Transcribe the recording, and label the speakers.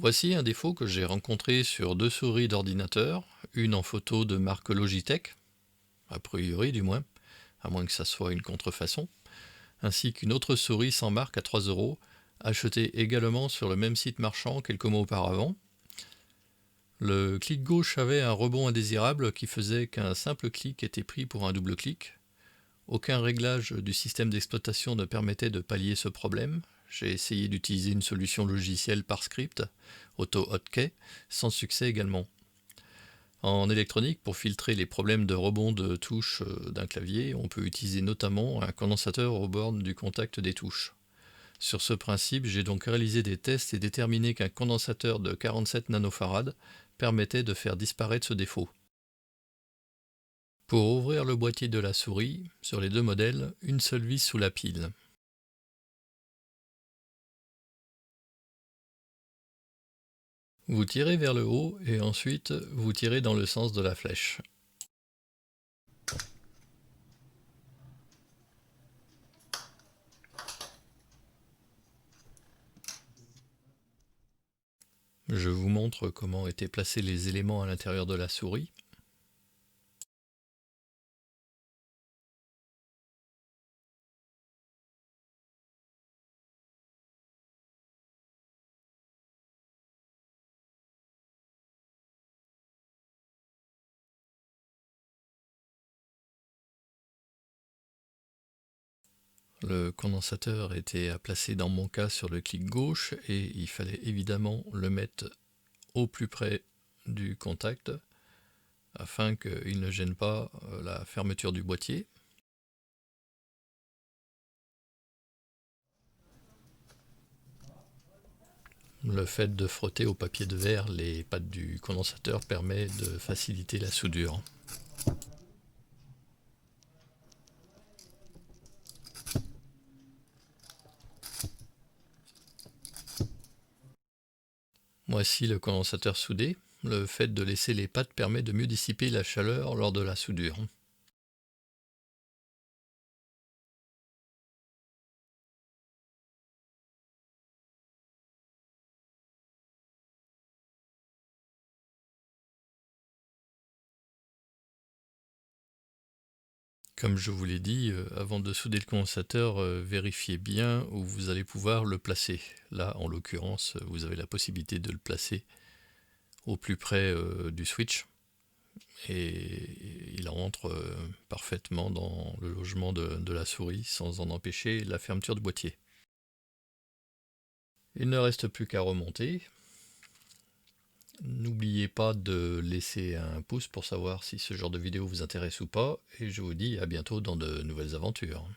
Speaker 1: Voici un défaut que j'ai rencontré sur deux souris d'ordinateur, une en photo de marque Logitech, a priori du moins, à moins que ça soit une contrefaçon, ainsi qu'une autre souris sans marque à 3 euros, achetée également sur le même site marchand quelques mois auparavant. Le clic gauche avait un rebond indésirable qui faisait qu'un simple clic était pris pour un double clic. Aucun réglage du système d'exploitation ne permettait de pallier ce problème. J'ai essayé d'utiliser une solution logicielle par script, AutoHotkey, sans succès également. En électronique, pour filtrer les problèmes de rebond de touches d'un clavier, on peut utiliser notamment un condensateur aux bornes du contact des touches. Sur ce principe, j'ai donc réalisé des tests et déterminé qu'un condensateur de 47 nanofarad permettait de faire disparaître ce défaut. Pour ouvrir le boîtier de la souris, sur les deux modèles, une seule vis sous la pile. Vous tirez vers le haut et ensuite vous tirez dans le sens de la flèche. Je vous montre comment étaient placés les éléments à l'intérieur de la souris. Le condensateur était à placer dans mon cas sur le clic gauche et il fallait évidemment le mettre au plus près du contact afin qu'il ne gêne pas la fermeture du boîtier. Le fait de frotter au papier de verre les pattes du condensateur permet de faciliter la soudure. Voici le condensateur soudé. Le fait de laisser les pattes permet de mieux dissiper la chaleur lors de la soudure. Comme je vous l'ai dit, avant de souder le condensateur, vérifiez bien où vous allez pouvoir le placer. Là, en l'occurrence, vous avez la possibilité de le placer au plus près du switch et il rentre parfaitement dans le logement de la souris sans en empêcher la fermeture du boîtier. Il ne reste plus qu'à remonter. N'oubliez pas de laisser un pouce pour savoir si ce genre de vidéo vous intéresse ou pas, et je vous dis à bientôt dans de nouvelles aventures.